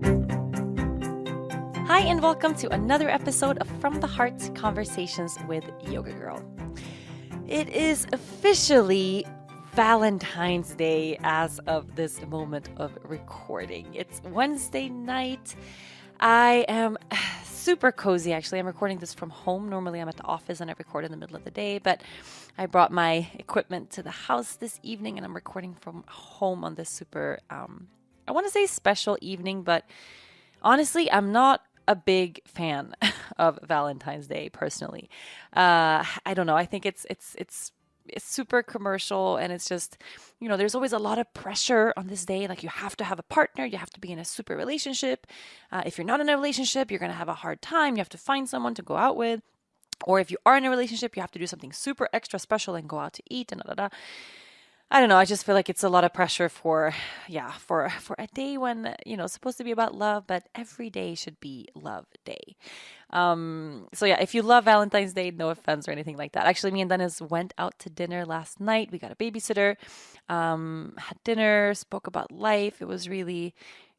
Hi, and welcome to another episode of From the Heart Conversations with Yoga Girl. It is officially Valentine's Day as of this moment of recording. It's Wednesday night. I am super cozy, actually. I'm recording this from home. Normally, I'm at the office and I record in the middle of the day, but I brought my equipment to the house this evening and I'm recording from home on this super, I want to say special evening, but honestly, I'm not a big fan of Valentine's Day personally. I don't know. I think it's super commercial, and it's just, there's always a lot of pressure on this day. Like, you have to have a partner, you have to be in a super relationship. If you're not in a relationship, you're gonna have a hard time. You have to find someone to go out with. Or if you are in a relationship, you have to do something super extra special and go out to eat and da da da. I don't know. I just feel like it's a lot of pressure for a day when, it's supposed to be about love, but every day should be love day. So yeah, if you love Valentine's Day, no offense or anything like that. Actually, me and Dennis went out to dinner last night. We got a babysitter, had dinner, spoke about life. It was really,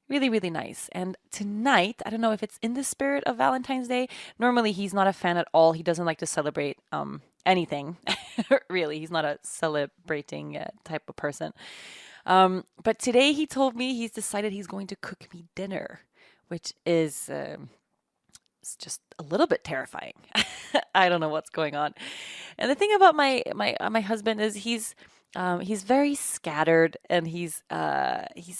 really, really nice. And tonight, I don't know if it's in the spirit of Valentine's Day. Normally, he's not a fan at all. He doesn't like to celebrate anything, really. He's not a celebrating type of person. But today, he told me he's decided he's going to cook me dinner, which is it's just a little bit terrifying. I don't know what's going on. And the thing about my husband is he's very scattered, and he's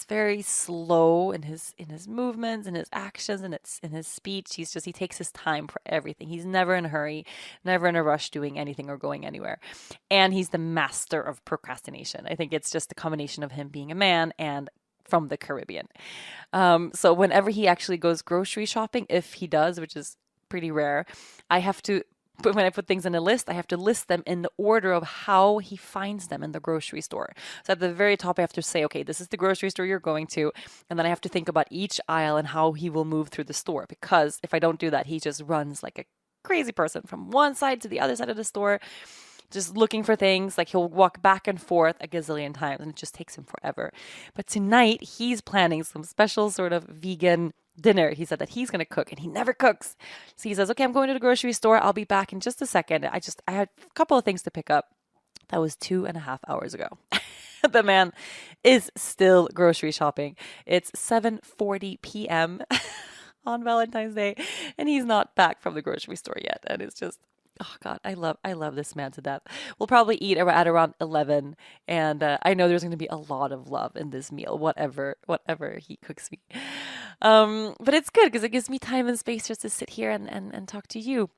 very slow in his movements and his actions and it's in his speech. He takes his time for everything. He's never in a hurry, never in a rush doing anything or going anywhere. And he's the master of procrastination. I think it's just a combination of him being a man and from the Caribbean. So whenever he actually goes grocery shopping, if he does, which is pretty rare, I have to but when I put things in a list, I have to list them in the order of how he finds them in the grocery store. So at the very top, I have to say, okay, this is the grocery store you're going to. And then I have to think about each aisle and how he will move through the store. Because if I don't do that, he just runs like a crazy person from one side to the other side of the store, just looking for things. Like, he'll walk back and forth a gazillion times and it just takes him forever. But tonight, he's planning some special sort of vegan dinner. He said that he's going to cook, and he never cooks. So he says, okay, I'm going to the grocery store. I'll be back in just a second. I had a couple of things to pick up. That was 2.5 hours ago. The man is still grocery shopping. It's 7:40 p.m. on Valentine's Day, and he's not back from the grocery store yet. And it's just, oh God, I love this man to death. We'll probably eat at around 11, and I know there's going to be a lot of love in this meal, whatever he cooks me. But it's good because it gives me time and space just to sit here and talk to you.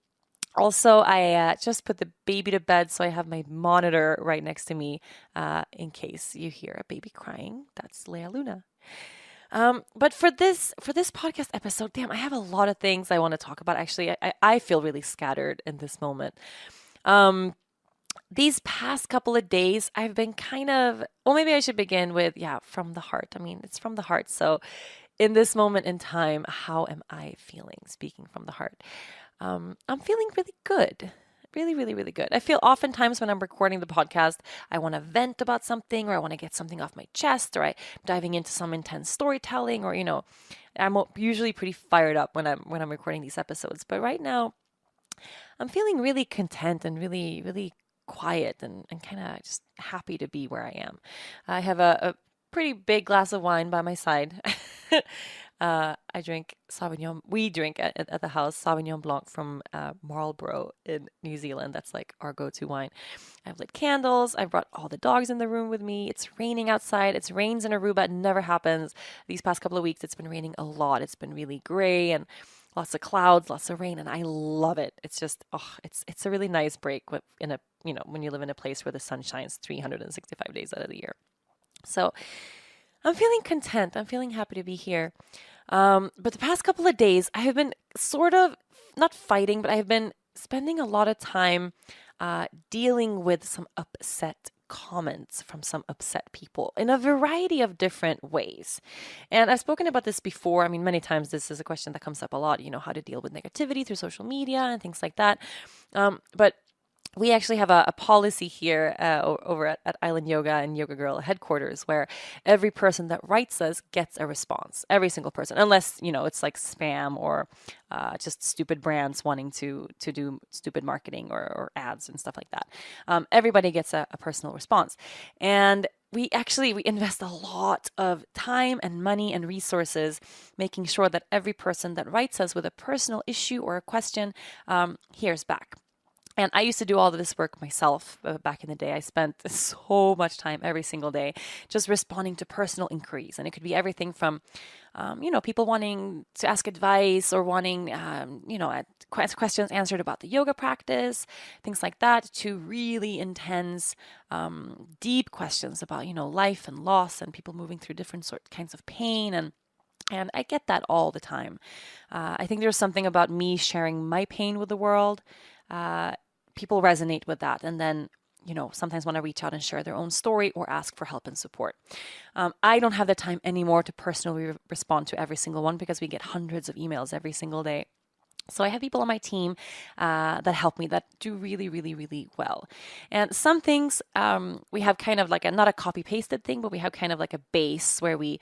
Also, I just put the baby to bed, so I have my monitor right next to me in case you hear a baby crying. That's Leia Luna. But for this podcast episode, damn, I have a lot of things I want to talk about. Actually, I feel really scattered in this moment. Um, these past couple of days, I've been kind of, well, maybe I should begin with, yeah, from the heart. I mean, it's from the heart. So in this moment in time, how am I feeling? Speaking from the heart. I'm feeling really good. Really, really, really good. I feel oftentimes when I'm recording the podcast, I want to vent about something, or I want to get something off my chest, or I'm diving into some intense storytelling, or I'm usually pretty fired up when I'm recording these episodes. But right now, I'm feeling really content and really, really quiet and kind of just happy to be where I am. I have a pretty big glass of wine by my side. I drink Sauvignon. We drink at the house Sauvignon Blanc from Marlborough in New Zealand. That's like our go-to wine. I've lit candles. I brought all the dogs in the room with me. It's raining outside. It's rains in Aruba. It never happens. These past couple of weeks, it's been raining a lot. It's been really gray and lots of clouds, lots of rain, and I love it. It's just, it's a really nice break when you live in a place where the sun shines 365 days out of the year. So I'm feeling content. I'm feeling happy to be here. But the past couple of days, I have been sort of not fighting, but I have been spending a lot of time dealing with some upset comments from some upset people in a variety of different ways. And I've spoken about this before. I mean, many times this is a question that comes up a lot, how to deal with negativity through social media and things like that. But we actually have a policy here over at Island Yoga and Yoga Girl headquarters where every person that writes us gets a response. Every single person, unless it's like spam or just stupid brands wanting to do stupid marketing or ads and stuff like that. Everybody gets a personal response, and we invest a lot of time and money and resources making sure that every person that writes us with a personal issue or a question hears back. And I used to do all of this work myself back in the day. I spent so much time every single day just responding to personal inquiries. And it could be everything from, people wanting to ask advice or wanting, questions answered about the yoga practice, things like that, to really intense, deep questions about, life and loss and people moving through different kinds of pain. And I get that all the time. I think there's something about me sharing my pain with the world. People resonate with that. And then, sometimes want to reach out and share their own story or ask for help and support. I don't have the time anymore to personally respond to every single one because we get hundreds of emails every single day. So I have people on my team that help me that do really, really, really well. And some things we have kind of like not a copy pasted thing, but we have kind of like a base where we,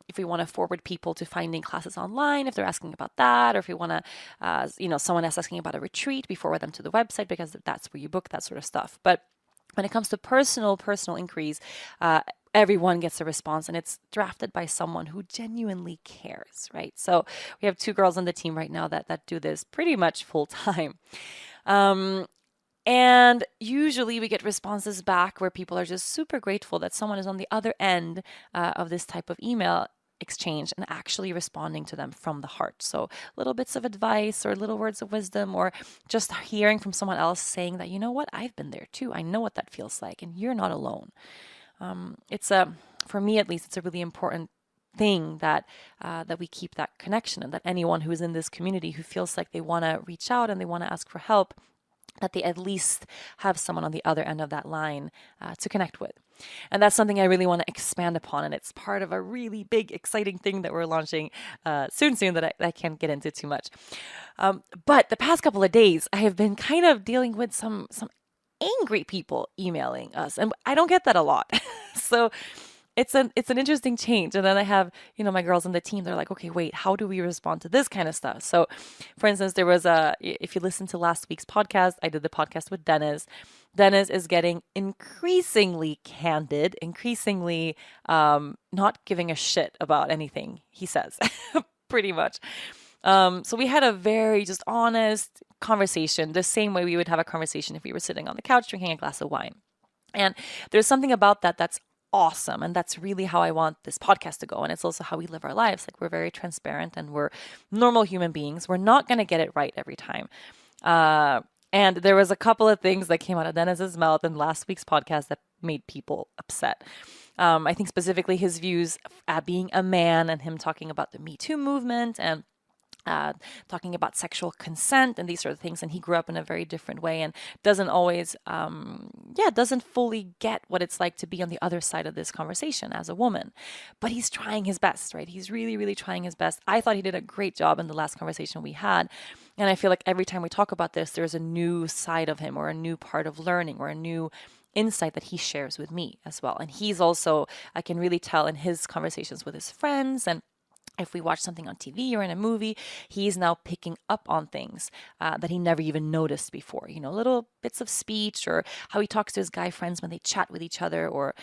if we want to forward people to finding classes online, if they're asking about that, or if we want to, someone else asking about a retreat, we forward them to the website because that's where you book that sort of stuff. But when it comes to personal inquiries, everyone gets a response, and it's drafted by someone who genuinely cares, right? So we have 2 girls on the team right now that do this pretty much full time. And usually we get responses back where people are just super grateful that someone is on the other end of this type of email exchange and actually responding to them from the heart. So little bits of advice or little words of wisdom, or just hearing from someone else saying that, you know what, I've been there too. I know what that feels like, and you're not alone. For me at least, it's a really important thing that we keep that connection, and that anyone who is in this community who feels like they want to reach out and they want to ask for help, that they at least have someone on the other end of that line to connect with. And that's something I really want to expand upon. And it's part of a really big, exciting thing that we're launching soon that I can't get into too much. But the past couple of days, I have been kind of dealing with some angry people emailing us, and I don't get that a lot. So it's an interesting change. And then I have, my girls on the team, they're like, okay, wait, how do we respond to this kind of stuff? So for instance, there was if you listen to last week's podcast, I did the podcast with Dennis. Dennis is getting increasingly candid, increasingly not giving a shit about anything he says, pretty much. So we had a very just honest conversation, the same way we would have a conversation if we were sitting on the couch drinking a glass of wine. And there's something about that that's awesome. And that's really how I want this podcast to go. And it's also how we live our lives. Like, we're very transparent and we're normal human beings. We're not going to get it right every time. And there was a couple of things that came out of Dennis's mouth in last week's podcast that made people upset. I think specifically his views at being a man, and him talking about the Me Too movement, and talking about sexual consent and these sort of things. And he grew up in a very different way and doesn't always, doesn't fully get what it's like to be on the other side of this conversation as a woman. But he's trying his best, right? He's really, really trying his best. I thought he did a great job in the last conversation we had. And I feel like every time we talk about this, there's a new side of him, or a new part of learning, or a new insight that he shares with me as well. And he's also, I can really tell in his conversations with his friends, and if we watch something on TV or in a movie, he's now picking up on things that he never even noticed before. Little bits of speech, or how he talks to his guy friends when they chat with each other, or,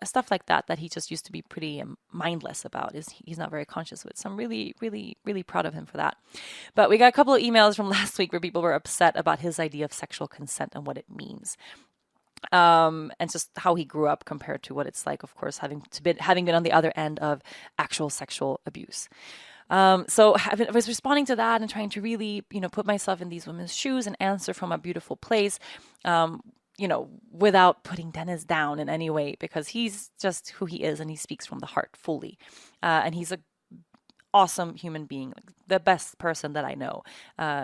stuff like that he just used to be pretty mindless about. He's not very conscious of it. So I'm really, really, really proud of him for that. But we got a couple of emails from last week where people were upset about his idea of sexual consent and what it means. And just how he grew up compared to what it's like, of course, having been on the other end of actual sexual abuse. So I was responding to that and trying to really, put myself in these women's shoes and answer from a beautiful place, without putting Dennis down in any way, because he's just who he is and he speaks from the heart fully. And he's a awesome human being, like the best person that I know,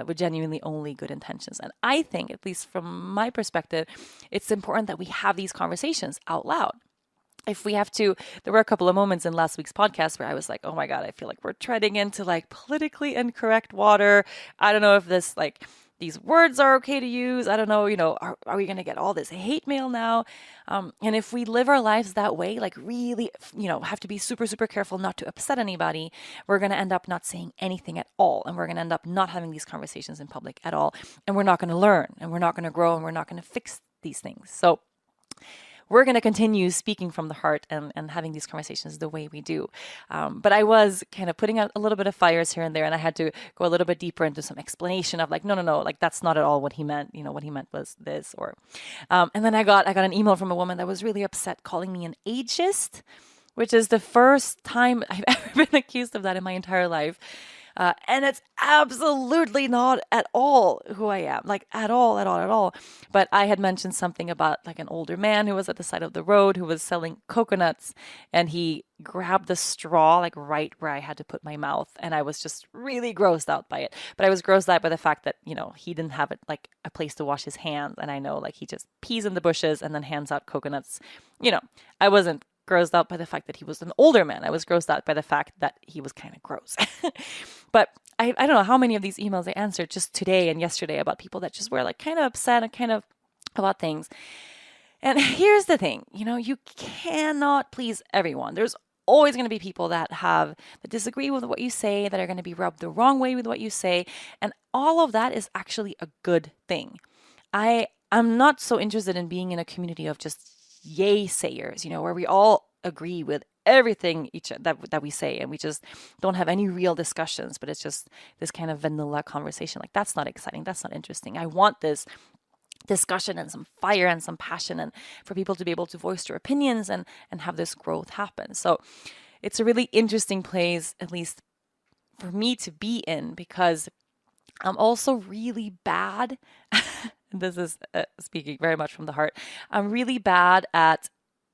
with genuinely only good intentions. And I think, at least from my perspective, it's important that we have these conversations out loud. If we have to, there were a couple of moments in last week's podcast where I was like, oh my God, I feel like we're treading into like politically incorrect water. I don't know if this these words are okay to use. I don't know, are we going to get all this hate mail now? And if we live our lives that way, like really, have to be super, super careful not to upset anybody, we're going to end up not saying anything at all. And we're going to end up not having these conversations in public at all. And we're not going to learn, and we're not going to grow, and we're not going to fix these things. So we're going to continue speaking from the heart and having these conversations the way we do. But I was kind of putting out a little bit of fires here and there, and I had to go a little bit deeper into some explanation of like, no, like that's not at all what he meant. What he meant was this, and then I got an email from a woman that was really upset, calling me an ageist, which is the first time I've ever been accused of that in my entire life. And it's absolutely not at all who I am, like at all. But I had mentioned something about like an older man who was at the side of the road who was selling coconuts, and he grabbed the straw like right where I had to put my mouth. And I was just really grossed out by it. But I was grossed out by the fact that, he didn't have it like a place to wash his hands. And I know like he just pees in the bushes and then hands out coconuts. I wasn't grossed out by the fact that he was an older man. I was grossed out by the fact that he was kind of gross. But I don't know how many of these emails I answered just today and yesterday about people that just were like kind of upset and kind of about things. And here's the thing, you cannot please everyone. There's always going to be people that disagree with what you say, that are going to be rubbed the wrong way with what you say. And all of that is actually a good thing. I'm not so interested in being in a community of just yay sayers, where we all agree with everything that we say, and we just don't have any real discussions, but it's just this kind of vanilla conversation. Like, that's not exciting. That's not interesting. I want this discussion and some fire and some passion, and for people to be able to voice their opinions and have this growth happen. So it's a really interesting place, at least for me, to be in, because I'm also really bad. This is speaking very much from the heart. I'm really bad at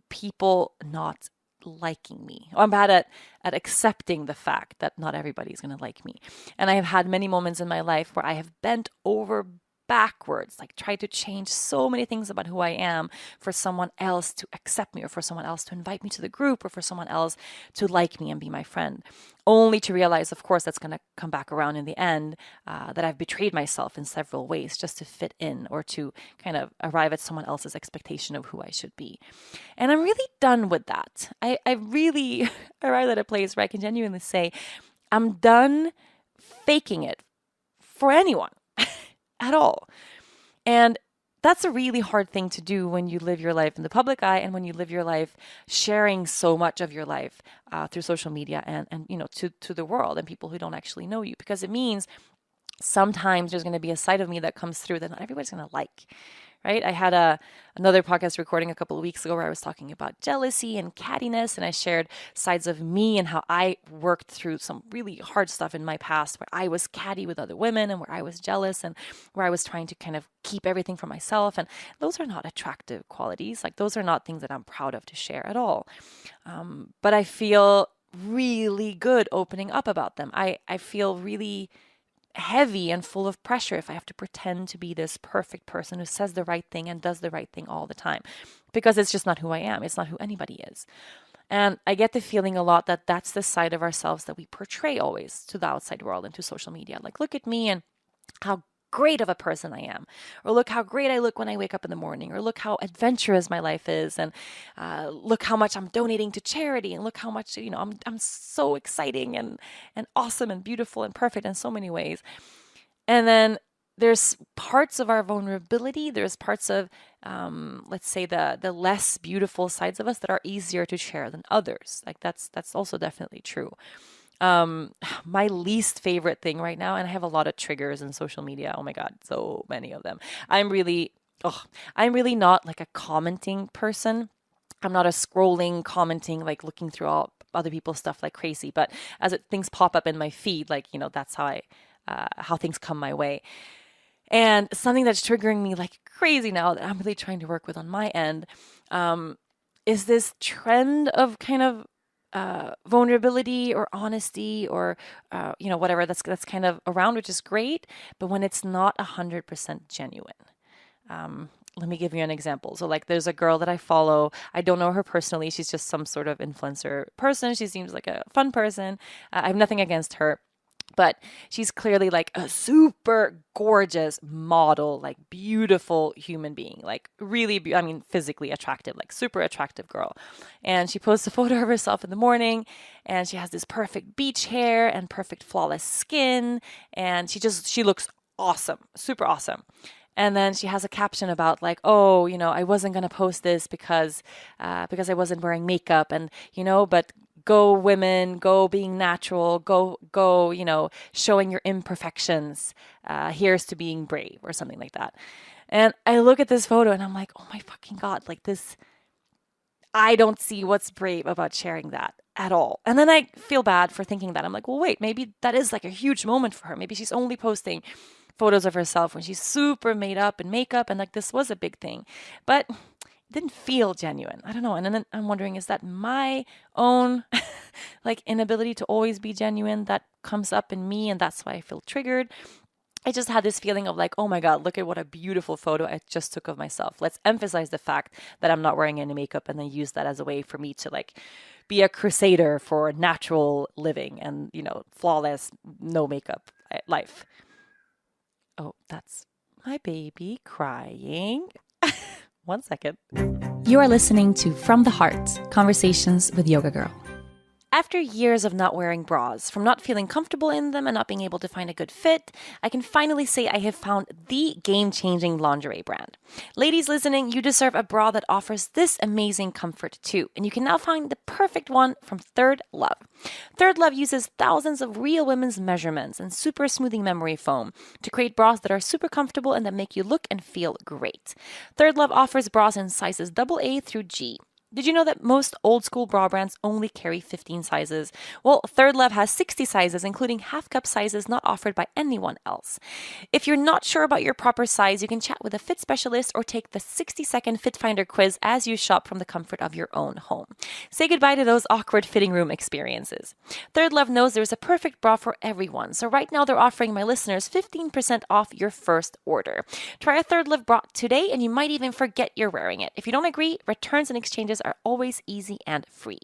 people not liking me. I'm bad at accepting the fact that not everybody's going to like me. And I have had many moments in my life where I have bent over backwards, like tried to change so many things about who I am for someone else to accept me, or for someone else to invite me to the group, or for someone else to like me and be my friend, only to realize, of course, that's going to come back around in the end, that I've betrayed myself in several ways just to fit in, or to kind of arrive at someone else's expectation of who I should be. And I'm really done with that. I really arrived at a place where I can genuinely say I'm done faking it for anyone at all. And that's a really hard thing to do when you live your life in the public eye, and when you live your life sharing so much of your life through social media and to the world and people who don't actually know you, because it means sometimes there's going to be a side of me that comes through that not everybody's going to like. Right? I had another podcast recording a couple of weeks ago where I was talking about jealousy and cattiness, and I shared sides of me and how I worked through some really hard stuff in my past where I was catty with other women, and where I was jealous, and where I was trying to kind of keep everything for myself. And those are not attractive qualities. Like, those are not things that I'm proud of to share at all. But I feel really good opening up about them. I feel really heavy and full of pressure if I have to pretend to be this perfect person who says the right thing and does the right thing all the time, because it's just not who I am. It's not who anybody is. And I get the feeling a lot that that's the side of ourselves that we portray always to the outside world and to social media. Like, look at me and how great of a person I am, or look how great I look when I wake up in the morning, or look how adventurous my life is, and look how much I'm donating to charity, and look how much I'm so exciting and awesome and beautiful and perfect in so many ways. And then there's parts of our vulnerability, there's parts of let's say the less beautiful sides of us that are easier to share than others. Like, that's also definitely true. My least favorite thing right now, and I have a lot of triggers in social media. Oh my God, so many of them. I'm really not like a commenting person. I'm not a scrolling, commenting, like looking through all other people's stuff like crazy. But as things pop up in my feed, like, that's how things come my way. And something that's triggering me like crazy now that I'm really trying to work with on my end, is this trend of kind of vulnerability or honesty or whatever that's kind of around, which is great, but when it's not 100% genuine. Let me give you an example. So, like, there's a girl that I follow. I don't know her personally. She's just some sort of influencer person. She seems like a fun person. I have nothing against her. But she's clearly like a super gorgeous model, like beautiful human being, like really, I mean, physically attractive, like super attractive girl. And she posts a photo of herself in the morning, and she has this perfect beach hair and perfect flawless skin. And she looks awesome, super awesome. And then she has a caption about like, oh, I wasn't gonna post this because I wasn't wearing makeup, and but go women, go being natural, go, showing your imperfections. Here's to being brave, or something like that. And I look at this photo and I'm like, oh my fucking God, like this, I don't see what's brave about sharing that at all. And then I feel bad for thinking that. I'm like, well, wait, maybe that is like a huge moment for her. Maybe she's only posting photos of herself when she's super made up in makeup, and like this was a big thing. But it didn't feel genuine. I don't know. And then I'm wondering, is that my own like inability to always be genuine that comes up in me, and that's why I feel triggered? I just had this feeling of like, oh my God, look at what a beautiful photo I just took of myself. Let's emphasize the fact that I'm not wearing any makeup, and then use that as a way for me to like be a crusader for natural living and, flawless, no makeup life. Oh, that's my baby crying. 1 second. You are listening to From the Heart, Conversations with Yoga Girl. After years of not wearing bras, from not feeling comfortable in them and not being able to find a good fit, I can finally say I have found the game-changing lingerie brand. Ladies listening, you deserve a bra that offers this amazing comfort too, and you can now find the perfect one from Third Love. Third Love uses thousands of real women's measurements and super smoothing memory foam to create bras that are super comfortable and that make you look and feel great. Third Love offers bras in sizes AA through G. Did you know that most old school bra brands only carry 15 sizes? Well, Third Love has 60 sizes, including half cup sizes not offered by anyone else. If you're not sure about your proper size, you can chat with a fit specialist or take the 60-second Fit Finder quiz as you shop from the comfort of your own home. Say goodbye to those awkward fitting room experiences. Third Love knows there's a perfect bra for everyone, so right now they're offering my listeners 15% off your first order. Try a Third Love bra today, and you might even forget you're wearing it. If you don't agree, returns and exchanges are always easy and free.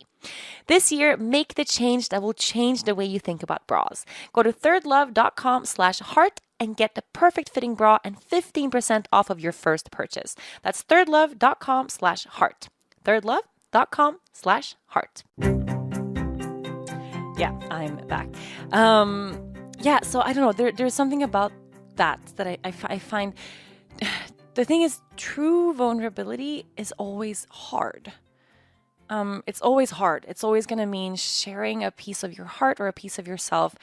This year, make the change that will change the way you think about bras. Go to thirdlove.com/heart and get the perfect fitting bra and 15% off of your first purchase. That's thirdlove.com/heart. thirdlove.com/heart. Yeah, I'm back. So I don't know. There's something about that I find. The thing is, true vulnerability is always hard. It's always hard. It's always going to mean sharing a piece of your heart or a piece of yourself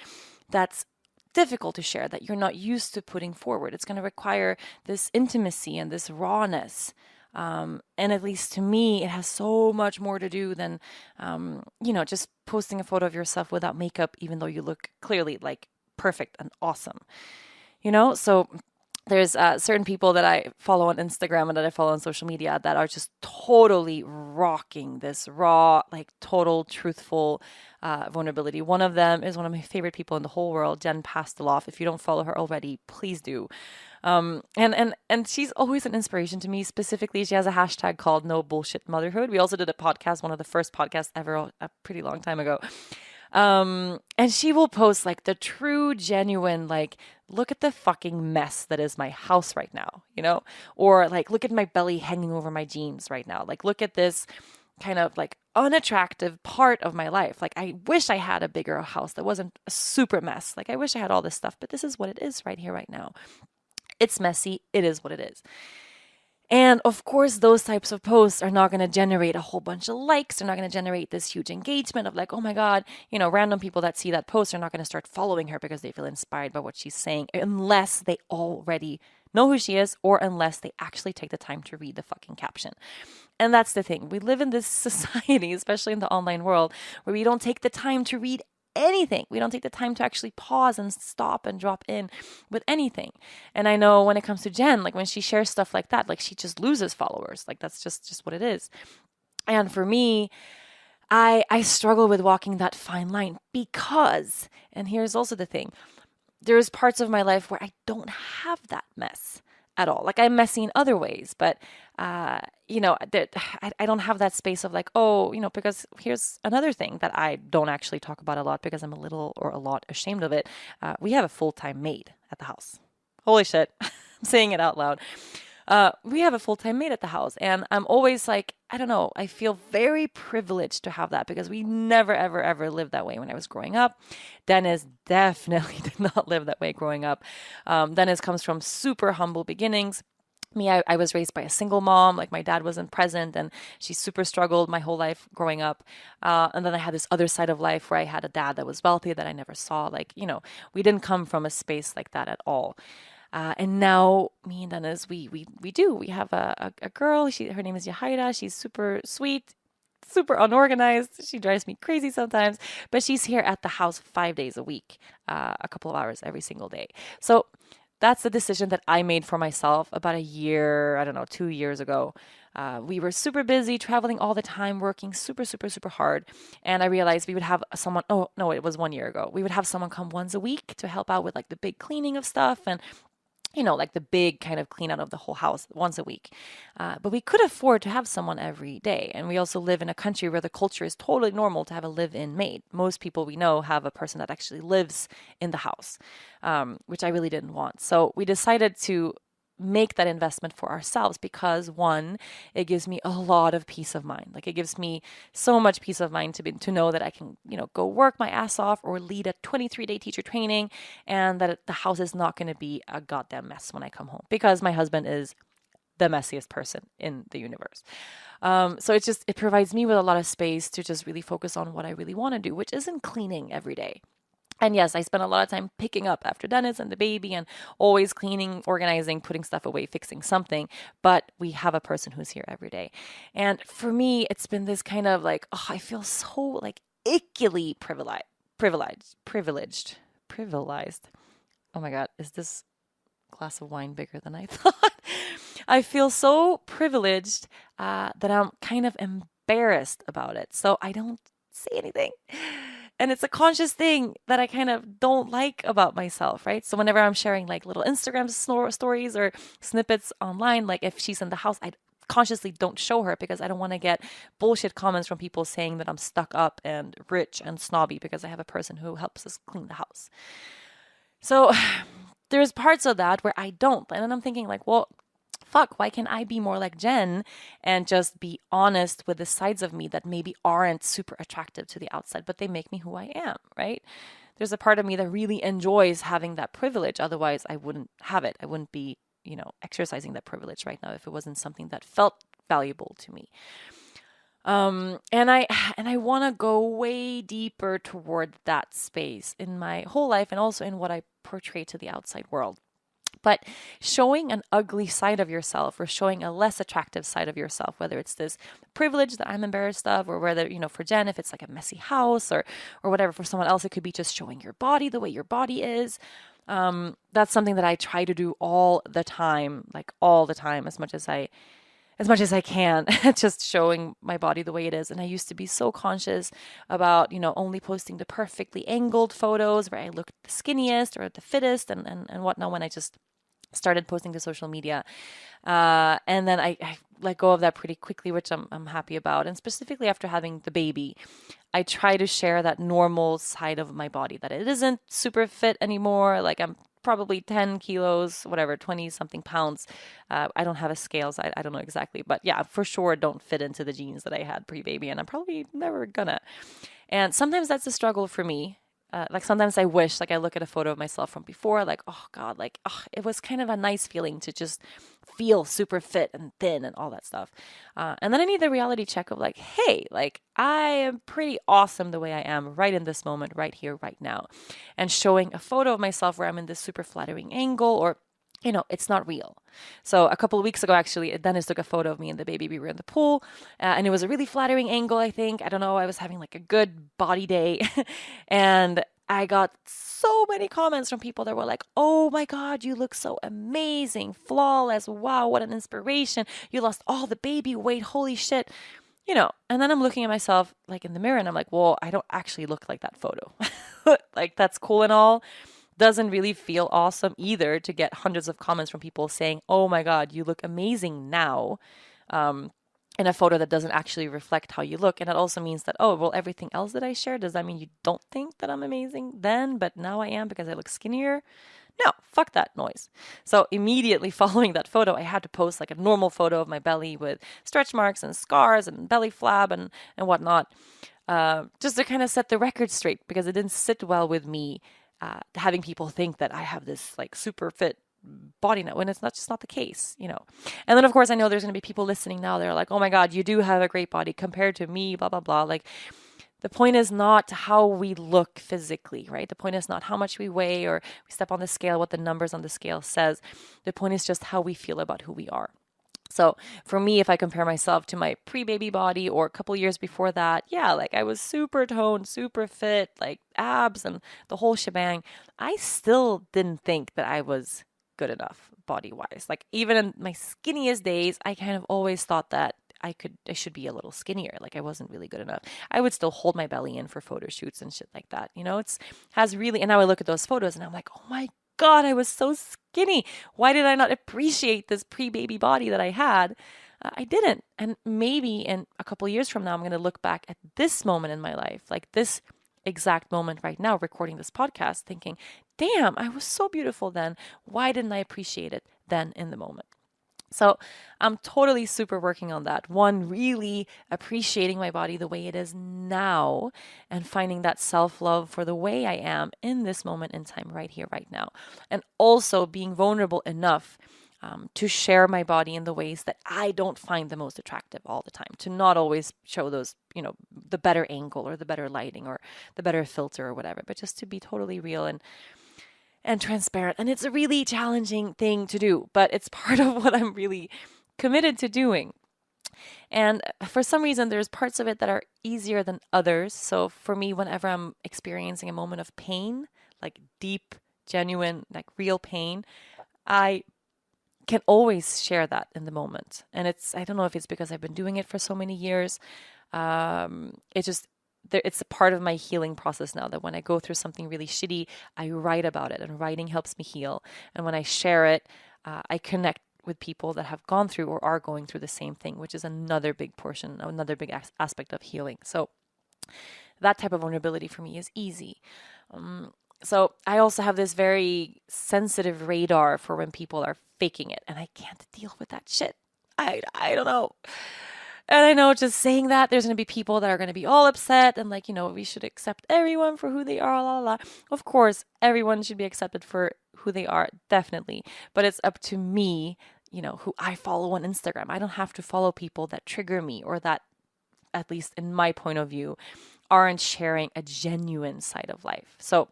that's difficult to share, that you're not used to putting forward. It's going to require this intimacy and this rawness. And at least to me, it has so much more to do than, just posting a photo of yourself without makeup, even though you look clearly like perfect and awesome. So there's certain people that I follow on Instagram and that I follow on social media that are just totally rocking this raw, like total truthful vulnerability. One of them is one of my favorite people in the whole world, Jen Pastiloff. If you don't follow her already, please do. And she's always an inspiration to me. Specifically, she has a hashtag called No Bullshit Motherhood. We also did a podcast, one of the first podcasts ever, a pretty long time ago. And she will post like the true, genuine, like, look at the fucking mess that is my house right now, or like, look at my belly hanging over my jeans right now. Like, look at this kind of like unattractive part of my life. Like, I wish I had a bigger house that wasn't a super mess. Like, I wish I had all this stuff, but this is what it is right here, right now. It's messy. It is what it is. And of course, those types of posts are not going to generate a whole bunch of likes. They're not going to generate this huge engagement of like, oh my God, random people that see that post are not going to start following her because they feel inspired by what she's saying, unless they already know who she is, or unless they actually take the time to read the fucking caption. And that's the thing. We live in this society, especially in the online world, where we don't take the time to read anything. We don't take the time to actually pause and stop and drop in with anything. And I know when it comes to Jen, like when she shares stuff like that, like she just loses followers. Like that's just what it is. And for me, I struggle with walking that fine line because, and here's also the thing, there's parts of my life where I don't have that mess at all. Like I'm messy in other ways, but I don't have that space of like, oh, because here's another thing that I don't actually talk about a lot because I'm a little or a lot ashamed of it. We have a full-time maid at the house. Holy shit. I'm saying it out loud. We have a full-time maid at the house, and I'm always like, I don't know, I feel very privileged to have that because we never, ever, ever lived that way when I was growing up. Dennis definitely did not live that way growing up. Dennis comes from super humble beginnings. Me, I was raised by a single mom. Like my dad wasn't present, and she super struggled my whole life growing up. And then I had this other side of life where I had a dad that was wealthy that I never saw. Like, we didn't come from a space like that at all. And now me and Dennis, we do. We have a girl. Her name is Yahaira. She's super sweet, super unorganized. She drives me crazy sometimes, but she's here at the house 5 days a week, a couple of hours every single day. So that's the decision that I made for myself about a year, I don't know, 2 years ago. We were super busy, traveling all the time, working super, super, super hard. And I realized we would have someone, oh, no, it was 1 year ago. We would have someone come once a week to help out with like the big cleaning of stuff and like the big kind of clean out of the whole house once a week. But we could afford to have someone every day. And we also live in a country where the culture is totally normal to have a live-in maid. Most people we know have a person that actually lives in the house, which I really didn't want. So we decided to make that investment for ourselves because one, it gives me a lot of peace of mind. Like it gives me so much peace of mind to know that I can, go work my ass off or lead a 23-day teacher training and that the house is not going to be a goddamn mess when I come home because my husband is the messiest person in the universe. So it provides me with a lot of space to just really focus on what I really want to do, which isn't cleaning every day. And yes, I spent a lot of time picking up after Dennis and the baby and always cleaning, organizing, putting stuff away, fixing something. But we have a person who's here every day. And for me, it's been this kind of like, oh, I feel so like ickily privileged. Oh my God, is this glass of wine bigger than I thought? I feel so privileged that I'm kind of embarrassed about it. So I don't say anything. And it's a conscious thing that I kind of don't like about myself, right? So whenever I'm sharing like little Instagram stories or snippets online, like if she's in the house, I consciously don't show her because I don't want to get bullshit comments from people saying that I'm stuck up and rich and snobby because I have a person who helps us clean the house. So there's parts of that where I don't. And then I'm thinking like, well, fuck, why can't I be more like Jen and just be honest with the sides of me that maybe aren't super attractive to the outside, but they make me who I am, right? There's a part of me that really enjoys having that privilege. Otherwise, I wouldn't have it. I wouldn't be, exercising that privilege right now if it wasn't something that felt valuable to me. And I want to go way deeper toward that space in my whole life and also in what I portray to the outside world. But showing an ugly side of yourself or showing a less attractive side of yourself, whether it's this privilege that I'm embarrassed of, or whether, for Jen, if it's like a messy house or whatever, for someone else, it could be just showing your body the way your body is. That's something that I try to do all the time, as much as I can, just showing my body the way it is. And I used to be so conscious about, only posting the perfectly angled photos where I looked the skinniest or the fittest and whatnot when I just started posting to social media. And then I let go of that pretty quickly, which I'm happy about. And specifically after having the baby, I try to share that normal side of my body, that it isn't super fit anymore. Like I'm probably 10 kilos, whatever, 20 something pounds. I don't have a scale, so I don't know exactly. But yeah, for sure don't fit into the jeans that I had pre-baby, and I'm probably never gonna. And sometimes that's a struggle for me. Like sometimes I wish, like I look at a photo of myself from before, like, oh God, like, oh, it was kind of a nice feeling to just feel super fit and thin and all that stuff. And then I need the reality check of like, hey, like I am pretty awesome the way I am right in this moment, right here, right now. And showing a photo of myself where I'm in this super flattering angle or it's not real. So a couple of weeks ago, actually, Dennis took a photo of me and the baby. We were in the pool and it was a really flattering angle, I think. I don't know. I was having like a good body day and I got so many comments from people that were like, oh my God, you look so amazing, flawless. Wow, what an inspiration. You lost all the baby weight. Holy shit. And then I'm looking at myself like in the mirror and I'm like, well, I don't actually look like that photo. Like that's cool and all. Doesn't really feel awesome either to get hundreds of comments from people saying, oh my God, you look amazing now. in a photo that doesn't actually reflect how you look. And it also means that, oh, well, everything else that I share, does that mean you don't think that I'm amazing then, but now I am because I look skinnier? No, fuck that noise. So immediately following that photo, I had to post like a normal photo of my belly with stretch marks and scars and belly flab and whatnot, just to kind of set the record straight, because it didn't sit well with me having people think that I have this like super fit body now when it's not just not the case, you know. And then of course I know there's going to be people listening now, they're like, oh my god, you do have a great body compared to me, blah blah blah. Like, the point is not how we look physically, right? The point is not how much we weigh or we step on the scale, what the numbers on the scale says. The point is just how we feel about who we are. So for me, if I compare myself to my pre-baby body or a couple years before that, yeah, like I was super toned, super fit, like abs and the whole shebang. I still didn't think that I was good enough body-wise. Like even in my skinniest days, I kind of always thought that I should be a little skinnier. Like I wasn't really good enough. I would still hold my belly in for photo shoots and shit like that. You know, and now I look at those photos and I'm like, oh my God, I was so skinny. Why did I not appreciate this pre-baby body that I had? I didn't. And maybe in a couple of years from now, I'm going to look back at this moment in my life, like this exact moment right now, recording this podcast, thinking, damn, I was so beautiful then. Why didn't I appreciate it then in the moment? So I'm totally super working on that. One, really appreciating my body the way it is now and finding that self-love for the way I am in this moment in time, right here, right now. And also being vulnerable enough to share my body in the ways that I don't find the most attractive all the time, to not always show those, you know, the better angle or the better lighting or the better filter or whatever, but just to be totally real and transparent. And it's a really challenging thing to do, but it's part of what I'm really committed to doing. And for some reason, there's parts of it that are easier than others. So for me, whenever I'm experiencing a moment of pain, like deep, genuine, like real pain, I can always share that in the moment. And I don't know if it's because I've been doing it for so many years. It's a part of my healing process now, that when I go through something really shitty, I write about it, and writing helps me heal. And when I share it, I connect with people that have gone through or are going through the same thing, which is another big portion, another big aspect of healing. So that type of vulnerability for me is easy. So I also have this very sensitive radar for when people are faking it, and I can't deal with that shit. I don't know. And I know just saying that, there's going to be people that are going to be all upset and like, you know, we should accept everyone for who they are, la, la, la. Of course, everyone should be accepted for who they are, definitely. But it's up to me, you know, who I follow on Instagram. I don't have to follow people that trigger me or that, at least in my point of view, aren't sharing a genuine side of life. So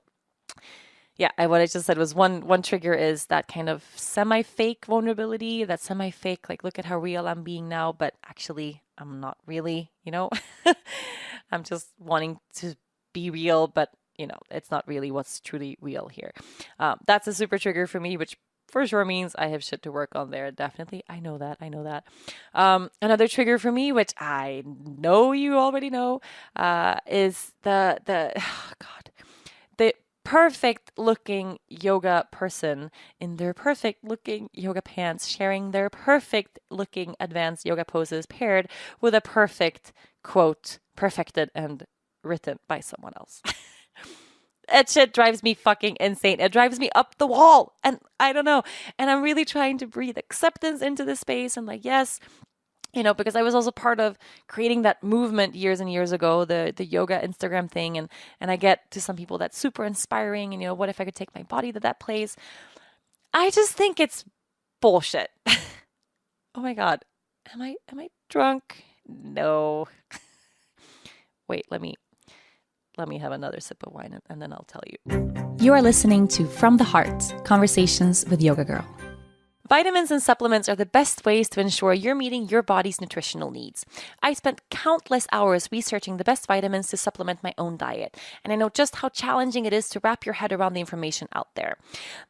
yeah, what I just said was one trigger is that kind of semi-fake vulnerability, that semi-fake, like, look at how real I'm being now, but actually I'm not really, you know, I'm just wanting to be real, but, you know, it's not really what's truly real here. That's a super trigger for me, which for sure means I have shit to work on there. Definitely. I know that. Another trigger for me, which I know you already know, is the perfect looking yoga person in their perfect looking yoga pants, sharing their perfect looking advanced yoga poses paired with a perfect quote, perfected and written by someone else. That shit drives me fucking insane. It drives me up the wall. And I don't know. And I'm really trying to breathe acceptance into this space and like, yes, you know, because I was also part of creating that movement years and years ago, the yoga Instagram thing. And I get to some people that's super inspiring. And, you know, what if I could take my body to that place? I just think it's bullshit. Oh my God. Am I drunk? No. Wait, let me have another sip of wine and then I'll tell you. You are listening to From the Heart, Conversations with Yoga Girl. Vitamins and supplements are the best ways to ensure you're meeting your body's nutritional needs. I spent countless hours researching the best vitamins to supplement my own diet, and I know just how challenging it is to wrap your head around the information out there.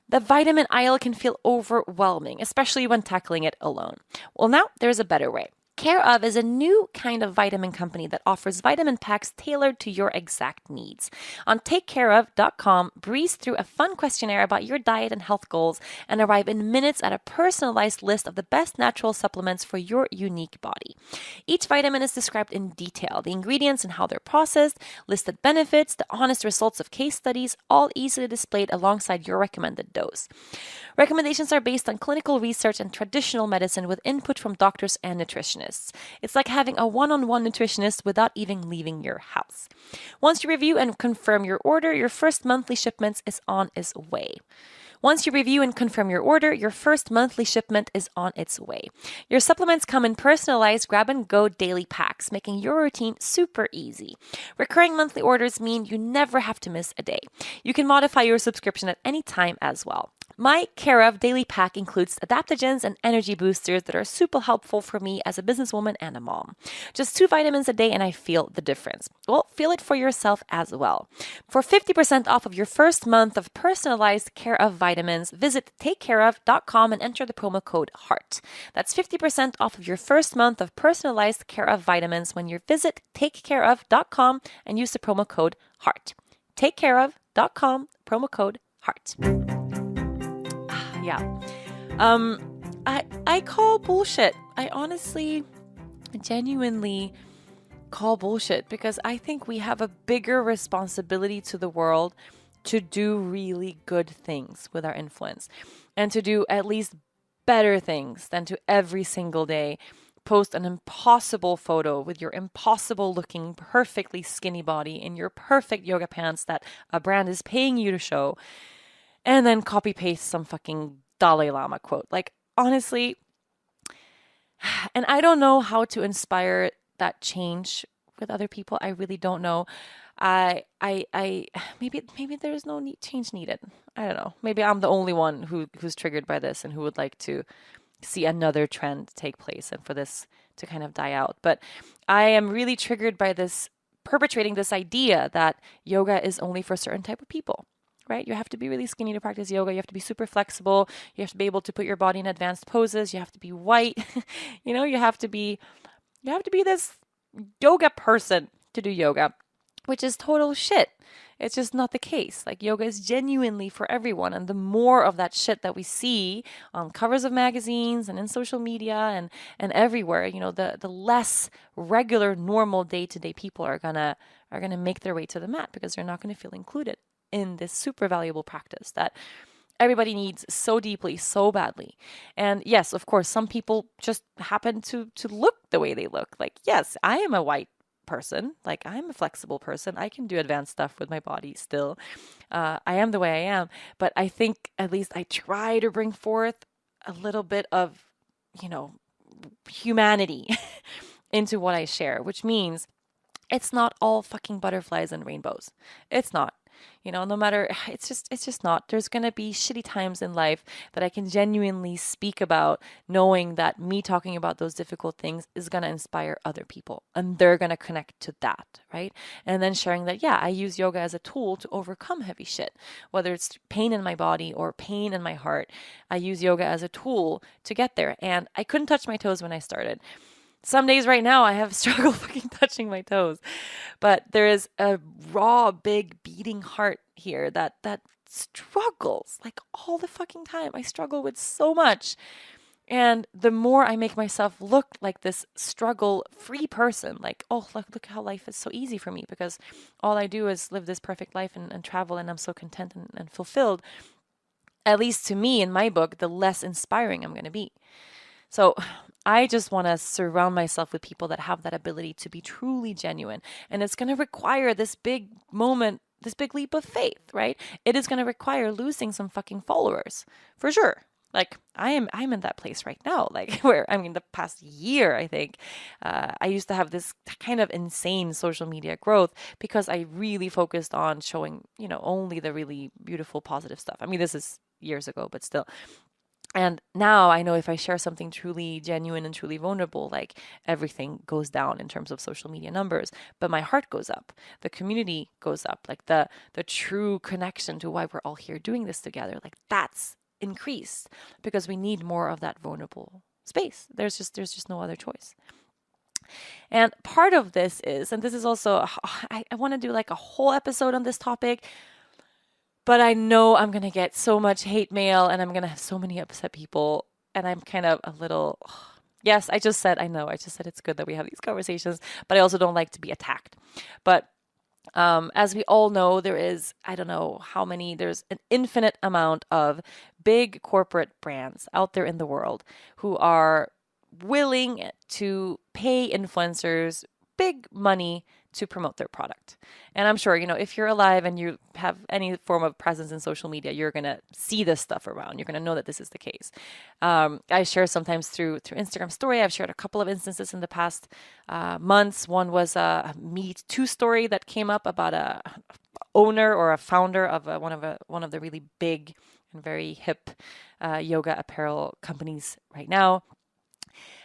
The vitamin aisle can feel overwhelming, especially when tackling it alone. Well, now there's a better way. Care of is a new kind of vitamin company that offers vitamin packs tailored to your exact needs. On takecareof.com, breeze through a fun questionnaire about your diet and health goals and arrive in minutes at a personalized list of the best natural supplements for your unique body. Each vitamin is described in detail, the ingredients and how they're processed, listed benefits, the honest results of case studies, all easily displayed alongside your recommended dose. Recommendations are based on clinical research and traditional medicine with input from doctors and nutritionists. It's like having a one-on-one nutritionist without even leaving your house. Once you review and confirm your order, your first monthly shipment is on its way. Your supplements come in personalized grab-and-go daily packs, making your routine super easy. Recurring monthly orders mean you never have to miss a day. You can modify your subscription at any time as well. My Care of Daily Pack includes adaptogens and energy boosters that are super helpful for me as a businesswoman and a mom. Just 2 vitamins a day and I feel the difference. Well, feel it for yourself as well. For 50% off of your first month of personalized Care of vitamins, visit takecareof.com and enter the promo code HEART. That's 50% off of your first month of personalized Care of vitamins when you visit takecareof.com and use the promo code HEART. Takecareof.com, promo code HEART. Yeah. I call bullshit. I honestly, genuinely call bullshit because I think we have a bigger responsibility to the world to do really good things with our influence and to do at least better things than to every single day post an impossible photo with your impossible looking, perfectly skinny body in your perfect yoga pants that a brand is paying you to show, and then copy paste some fucking Dalai Lama quote. Like, honestly, and I don't know how to inspire that change with other people. I really don't know. Maybe there's no change needed. I don't know. Maybe I'm the only one who's triggered by this and who would like to see another trend take place and for this to kind of die out. But I am really triggered by this, perpetrating this idea that yoga is only for a certain type of people. Right? You have to be really skinny to practice yoga. You have to be super flexible. You have to be able to put your body in advanced poses. You have to be white. You have to be this yoga person to do yoga, which is total shit. It's just not the case. Like, yoga is genuinely for everyone. And the more of that shit that we see on covers of magazines and in social media and everywhere, the less regular, normal day-to-day people are gonna make their way to the mat because they're not gonna feel included in this super valuable practice that everybody needs so deeply, so badly. And yes, of course, some people just happen to look the way they look. Like, yes, I am a white person. Like, I'm a flexible person. I can do advanced stuff with my body still. I am the way I am. But I think at least I try to bring forth a little bit of, humanity into what I share, which means it's not all fucking butterflies and rainbows. It's not. No matter, it's just not. There's going to be shitty times in life that I can genuinely speak about, knowing that me talking about those difficult things is going to inspire other people and they're going to connect to that, right? And then sharing that, yeah, I use yoga as a tool to overcome heavy shit, whether it's pain in my body or pain in my heart. I use yoga as a tool to get there. And I couldn't touch my toes when I started. Some days right now I have struggled fucking touching my toes, but there is a raw, big beating heart here that struggles like all the fucking time. I struggle with so much. And the more I make myself look like this struggle-free person, like, oh, look how life is so easy for me because all I do is live this perfect life and travel and I'm so content and fulfilled, at least to me in my book, the less inspiring I'm going to be. So I just want to surround myself with people that have that ability to be truly genuine. And it's going to require this big moment, this big leap of faith, right? It is going to require losing some fucking followers, for sure. Like, I'm in that place right now, like where, the past year, I think, I used to have this kind of insane social media growth because I really focused on showing, only the really beautiful, positive stuff. This is years ago, but still. And now I know if I share something truly genuine and truly vulnerable, like, everything goes down in terms of social media numbers, but my heart goes up. The community goes up. Like, the true connection to why we're all here doing this together, like, that's increased because we need more of that vulnerable space. There's just no other choice. And part of this is, and this is also, I want to do like a whole episode on this topic, but I know I'm going to get so much hate mail and I'm going to have so many upset people. And I'm kind of a little, yes, I just said it's good that we have these conversations, but I also don't like to be attacked. But as we all know, there is, I don't know how many, there's an infinite amount of big corporate brands out there in the world who are willing to pay influencers big money to promote their product. And I'm sure, if you're alive and you have any form of presence in social media, you're going to see this stuff around. You're going to know that this is the case. I share sometimes through Instagram story. I've shared a couple of instances in the past months. One was a Me Too story that came up about a owner or a founder of one of the really big and very hip yoga apparel companies right now.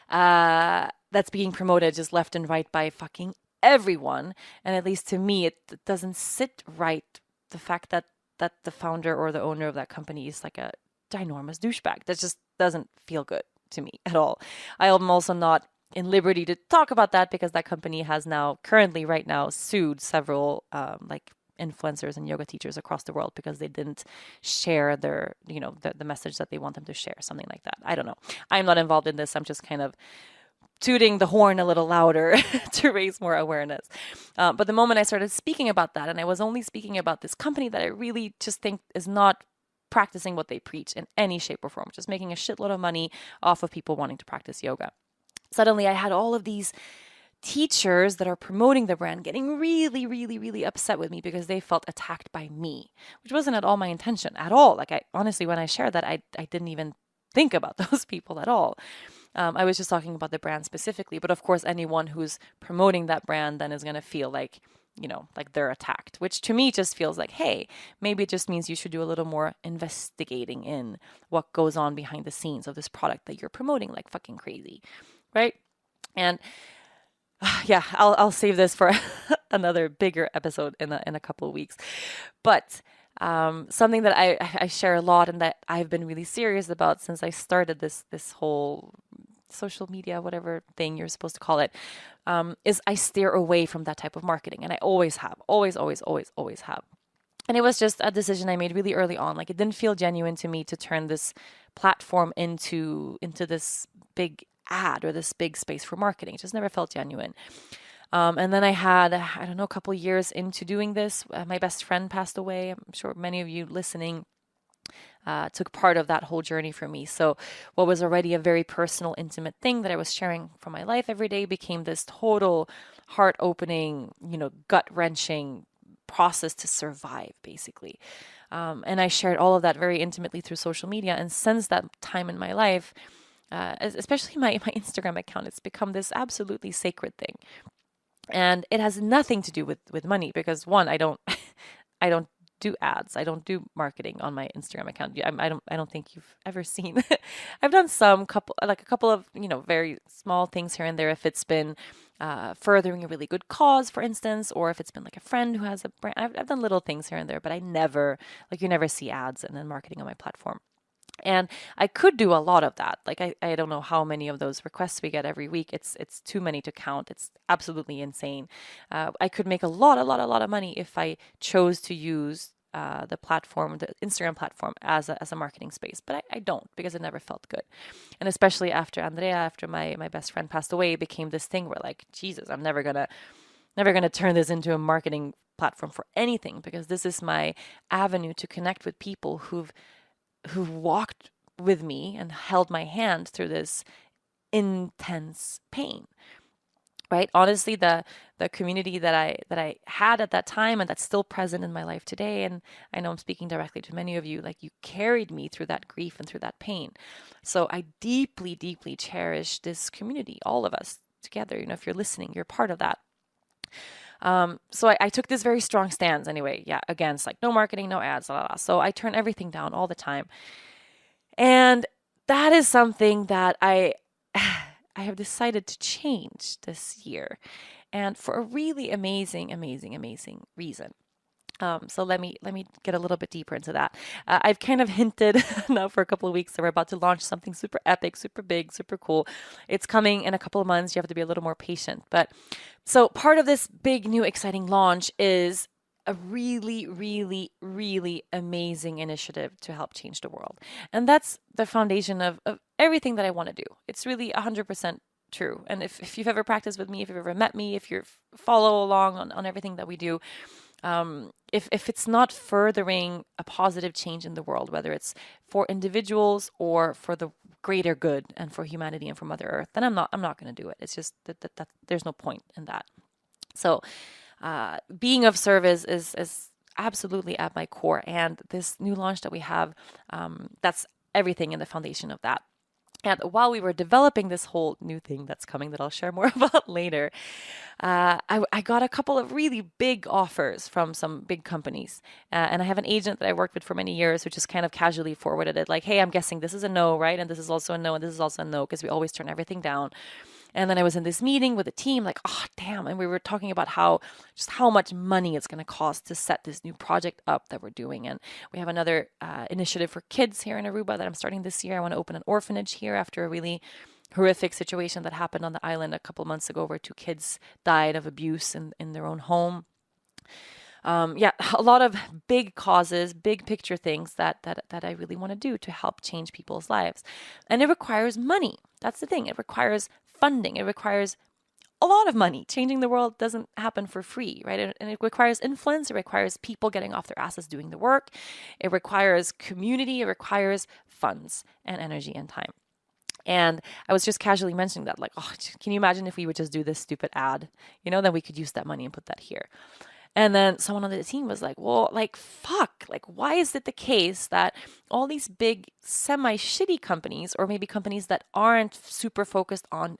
That's being promoted just left and right by fucking everyone. And at least to me, it doesn't sit right. The fact that the founder or the owner of that company is like a ginormous douchebag. That just doesn't feel good to me at all. I am also not in liberty to talk about that because that company has currently right now sued several like influencers and yoga teachers across the world because they didn't share their, the message that they want them to share, something like that. I don't know. I'm not involved in this. I'm just kind of tooting the horn a little louder to raise more awareness. But the moment I started speaking about that, and I was only speaking about this company that I really just think is not practicing what they preach in any shape or form, just making a shitload of money off of people wanting to practice yoga. Suddenly I had all of these teachers that are promoting the brand getting really, really, really upset with me because they felt attacked by me, which wasn't at all my intention at all. Like, I honestly, when I shared that, I didn't even think about those people at all. I was just talking about the brand specifically, but of course, anyone who's promoting that brand then is going to feel like, like they're attacked, which to me just feels like, hey, maybe it just means you should do a little more investigating in what goes on behind the scenes of this product that you're promoting like fucking crazy, right? And yeah, I'll save this for another bigger episode in a couple of weeks. But something that I share a lot and that I've been really serious about since I started this whole social media, whatever thing you're supposed to call it, is I steer away from that type of marketing. And I always have, always have. And it was just a decision I made really early on. Like, it didn't feel genuine to me to turn this platform into this big ad or this big space for marketing. It just never felt genuine. And then I had, I don't know, a couple years into doing this, my best friend passed away. I'm sure many of you listening took part of that whole journey for me. So what was already a very personal, intimate thing that I was sharing from my life every day became this total heart-opening, gut-wrenching process to survive, basically. And I shared all of that very intimately through social media. And since that time in my life, especially my Instagram account, it's become this absolutely sacred thing. And it has nothing to do with money because, one, I don't do ads. I don't do marketing on my Instagram account. I don't think you've ever seen. I've done a couple of very small things here and there. If it's been furthering a really good cause, for instance, or if it's been like a friend who has a brand, I've done little things here and there. But I never, you never see ads and then marketing on my platform. And I could do a lot of that. Like, I don't know how many of those requests we get every week. It's too many to count. It's absolutely insane. I could make a lot of money if I chose to use the Instagram platform as a marketing space. But I don't, because it never felt good. And especially after Andrea, after my best friend passed away, it became this thing where, like, Jesus, I'm never gonna turn this into a marketing platform for anything, because this is my avenue to connect with people who've walked with me and held my hand through this intense pain, right? Honestly, the community that I had at that time and that's still present in my life today, and I know I'm speaking directly to many of you, like, you carried me through that grief and through that pain. So I deeply, deeply cherish this community, all of us together. If you're listening, you're part of that. So I took this very strong stance anyway, against, like, no marketing, no ads, blah, blah, blah. So I turn everything down all the time. And that is something that I have decided to change this year, and for a really amazing reason. So let me get a little bit deeper into that. I've kind of hinted now for a couple of weeks that we're about to launch something super epic, super big, super cool. It's coming in a couple of months. You have to be a little more patient. But so part of this big new exciting launch is a really, really, really amazing initiative to help change the world. And that's the foundation of everything that I want to do. It's really 100% true. And if you've ever practiced with me, if you've ever met me, if you follow along on everything that we do, if it's not furthering a positive change in the world, whether it's for individuals or for the greater good and for humanity and for Mother Earth, then I'm not going to do it. It's just that there's no point in that. So, being of service is absolutely at my core, and this new launch that we have, that's everything in the foundation of that. And while we were developing this whole new thing that's coming that I'll share more about later, I got a couple of really big offers from some big companies. And I have an agent that I worked with for many years who just kind of casually forwarded it like, hey, I'm guessing this is a no, right? And this is also a no, and this is also a no, because we always turn everything down. And then I was in this meeting with a team, like, oh, damn. And we were talking about how much money it's going to cost to set this new project up that we're doing. And we have another initiative for kids here in Aruba that I'm starting this year. I want to open an orphanage here after a really horrific situation that happened on the island a couple of months ago where two kids died of abuse in their own home. Yeah, a lot of big causes, big picture things that I really want to do to help change people's lives. And it requires money. That's the thing. It requires funding. It requires a lot of money. Changing the world doesn't happen for free, right? And it requires influence. It requires people getting off their asses doing the work. It requires community. It requires funds and energy and time. And I was just casually mentioning that, like, oh, can you imagine if we would just do this stupid ad? Then we could use that money and put that here. And then someone on the team was like, well, like, fuck, like, why is it the case that all these big semi-shitty companies, or maybe companies that aren't super focused on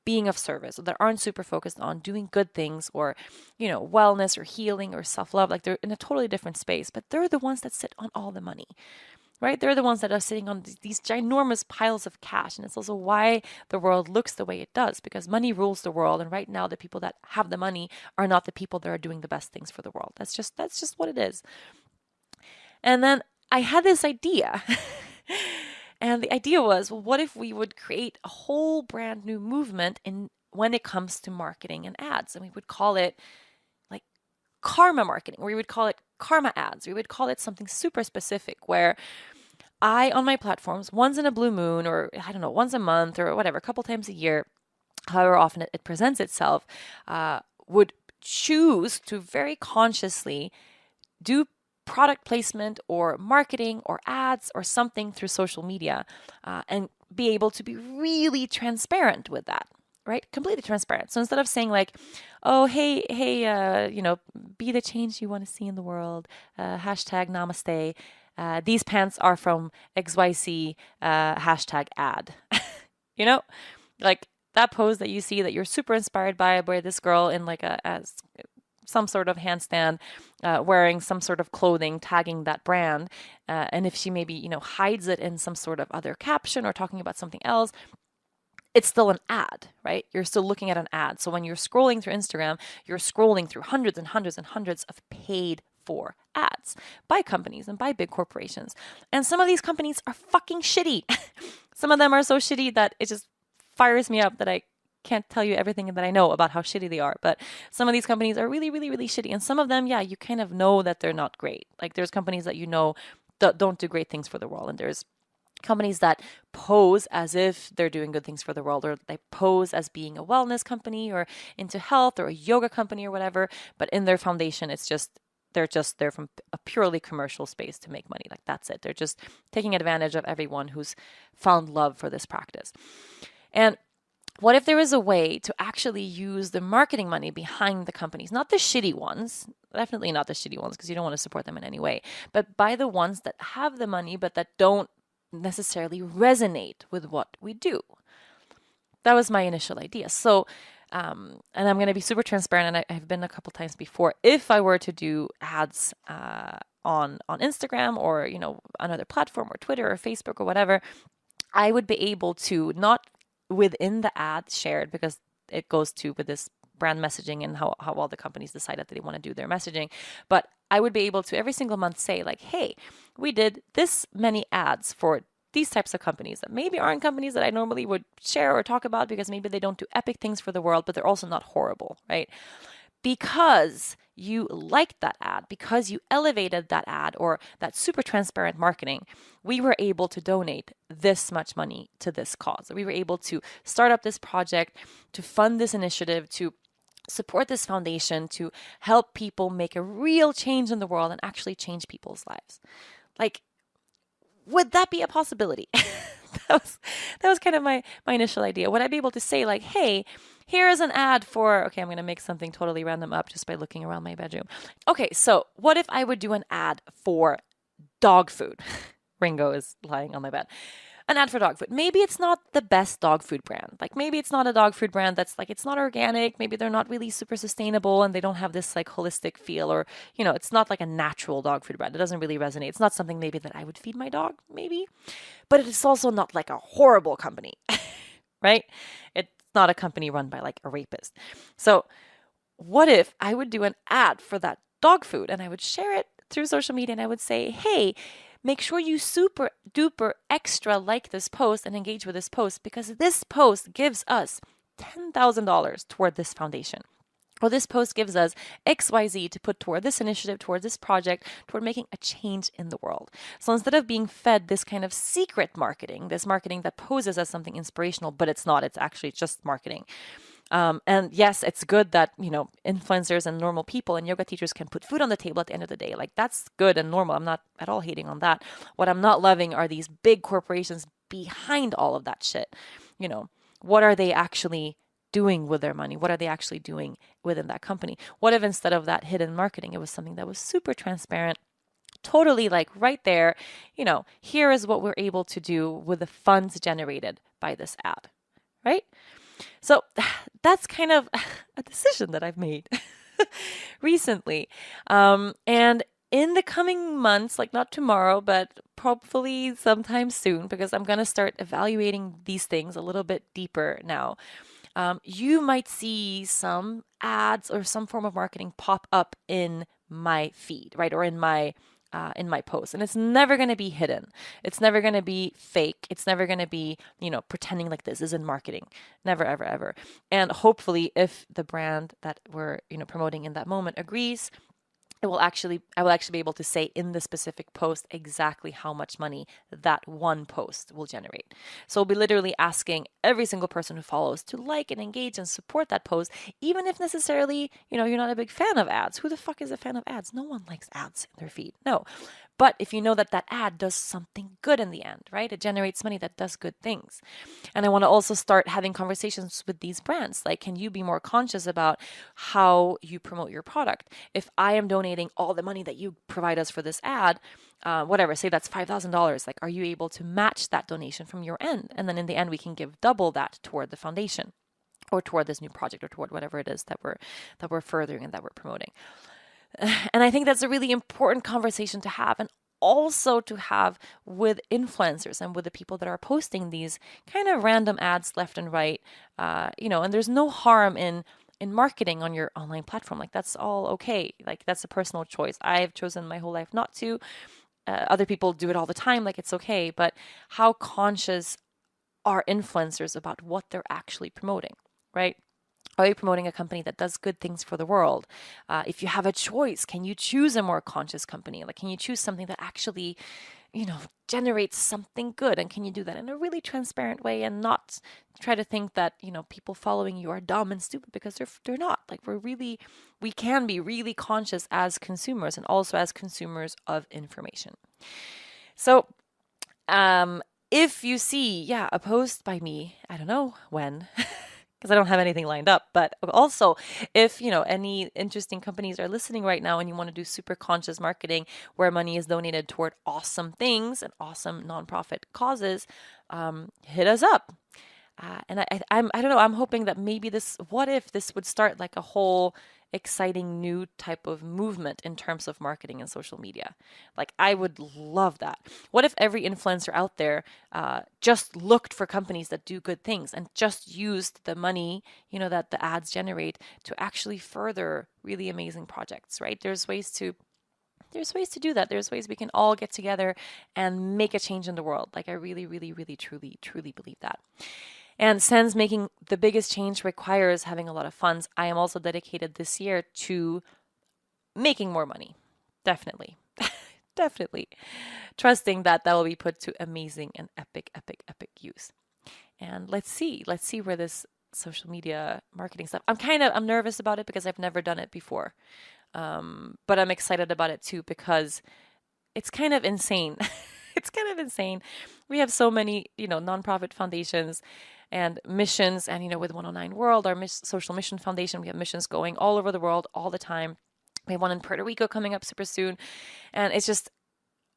being of service, or that aren't super focused on doing good things, or, wellness or healing or self-love, like they're in a totally different space, but they're the ones that sit on all the money, right? They're the ones that are sitting on these ginormous piles of cash. And it's also why the world looks the way it does, because money rules the world. And right now, the people that have the money are not the people that are doing the best things for the world. That's just what it is. And then I had this idea. And the idea was, well, what if we would create a whole brand new movement when it comes to marketing and ads? And we would call it like karma marketing, or we would call it karma ads. We would call it something super specific where I, on my platforms, once in a blue moon, or I don't know, once a month or whatever, a couple times a year, however often it presents itself, would choose to very consciously do product placement or marketing or ads or something through social media, and be able to be really transparent with that. Right? Completely transparent. So instead of saying like, oh, hey, be the change you want to see in the world, hashtag namaste, these pants are from XYZ, hashtag ad, like that pose that you see that you're super inspired by, where this girl in like some sort of handstand, wearing some sort of clothing, tagging that brand. And if she maybe, hides it in some sort of other caption or talking about something else, it's still an ad, right? You're still looking at an ad. So when you're scrolling through Instagram, you're scrolling through hundreds and hundreds and hundreds of paid for ads by companies and by big corporations. And some of these companies are fucking shitty. Some of them are so shitty that it just fires me up that I can't tell you everything that I know about how shitty they are. But some of these companies are really, really, really shitty. And some of them, yeah, you kind of know that they're not great. Like there's companies that that don't do great things for the world. And there's companies that pose as if they're doing good things for the world, or they pose as being a wellness company or into health or a yoga company or whatever. But in their foundation, they're there from a purely commercial space to make money. Like that's it. They're just taking advantage of everyone who's found love for this practice. And what if there is a way to actually use the marketing money behind the companies, not the shitty ones, definitely not the shitty ones, because you don't want to support them in any way, but by the ones that have the money, but that don't necessarily resonate with what we do. That was my initial idea. So, and I'm going to be super transparent, and I've been a couple times before. If I were to do ads on Instagram or another platform or Twitter or Facebook or whatever, I would be able to, not within the ad shared, because it goes to with this brand messaging and how all the companies decide that they want to do their messaging. But I would be able to every single month say like, hey, we did this many ads for these types of companies that maybe aren't companies that I normally would share or talk about because maybe they don't do epic things for the world, but they're also not horrible, right? Because you liked that ad, because you elevated that ad or that super transparent marketing, we were able to donate this much money to this cause. We were able to start up this project, to fund this initiative, to support this foundation, to help people make a real change in the world and actually change people's lives. Like, would that be a possibility? that was kind of my initial idea. Would I be able to say like, hey, here is an ad for, okay, I'm going to make something totally random up just by looking around my bedroom. Okay, so what if I would do an ad for dog food? Ringo is lying on my bed. An ad for dog food. Maybe it's not the best dog food brand. Like maybe it's not a dog food brand that's like, it's not organic. Maybe they're not really super sustainable and they don't have this like holistic feel, or, you know, it's not like a natural dog food brand. It doesn't really resonate. It's not something maybe that I would feed my dog, maybe. But it's also not like a horrible company, right? It's not a company run by like a rapist. So what if I would do an ad for that dog food and I would share it through social media and I would say, hey, make sure you super duper extra like this post and engage with this post because this post gives us $10,000 toward this foundation. Or this post gives us XYZ to put toward this initiative, toward this project, toward making a change in the world. So instead of being fed this kind of secret marketing, this marketing that poses as something inspirational, but it's not, it's actually just marketing. And yes, it's good that, you know, influencers and normal people and yoga teachers can put food on the table at the end of the day. Like that's good and normal. I'm not at all hating on that. What I'm not loving are these big corporations behind all of that shit. You know, what are they actually doing with their money? What are they actually doing within that company? What if instead of that hidden marketing, it was something that was super transparent, totally like right there, you know, here is what we're able to do with the funds generated by this ad, right? So that's kind of a decision that I've made recently. And in the coming months, like not tomorrow, but probably sometime soon, because I'm going to start evaluating these things a little bit deeper now. You might see some ads or some form of marketing pop up in my feed, right? Or in my post. And it's never going to be hidden. It's never going to be fake. It's never going to be, you know, pretending like this isn't marketing. Never, ever, ever. And hopefully if the brand that we're, you know, promoting in that moment agrees, I will actually be able to say in the specific post exactly how much money that one post will generate. So I'll be literally asking every single person who follows to like and engage and support that post, even if necessarily, you know, you're not a big fan of ads. Who the fuck is a fan of ads? No one likes ads in their feed. No. But if you know that that ad does something good in the end, right? It generates money that does good things. And I want to also start having conversations with these brands. Like, can you be more conscious about how you promote your product? If I am donating all the money that you provide us for this ad, whatever, say that's $5,000, like, are you able to match that donation from your end? And then in the end, we can give double that toward the foundation or toward this new project or toward whatever it is that we're furthering and that we're promoting. And I think that's a really important conversation to have, and also to have with influencers and with the people that are posting these kind of random ads left and right. And there's no harm in marketing on your online platform. Like that's all okay. Like that's a personal choice. I've chosen my whole life not to. Other people do it all the time. Like it's okay. But how conscious are influencers about what they're actually promoting, right? Are you promoting a company that does good things for the world? If you have a choice, can you choose a more conscious company? Like, can you choose something that actually, generates something good? And can you do that in a really transparent way and not try to think that, people following you are dumb and stupid, because they're not. Like, we can be really conscious as consumers and also as consumers of information. So, if you see, a post by me, I don't know when, because I don't have anything lined up. But also, if, any interesting companies are listening right now and you want to do super conscious marketing where money is donated toward awesome things and awesome nonprofit causes, hit us up. And I don't know, I'm hoping that maybe what if this would start like a whole exciting new type of movement in terms of marketing and social media. Like, I would love that. What if every influencer out there just looked for companies that do good things and just used the money, that the ads generate to actually further really amazing projects, right? There's ways to do that. There's ways we can all get together and make a change in the world. Like, I really, really, really, truly, truly believe that. And since making the biggest change requires having a lot of funds, I am also dedicated this year to making more money. Definitely. Definitely. Trusting that will be put to amazing and epic, epic, epic use. And let's see where this social media marketing stuff. I'm nervous about it because I've never done it before. But I'm excited about it too because it's kind of insane. It's kind of insane. We have so many, nonprofit foundations and missions, and with 109 World, our social mission foundation, we have missions going all over the world all the time. We have one in Puerto Rico coming up super soon, and it's just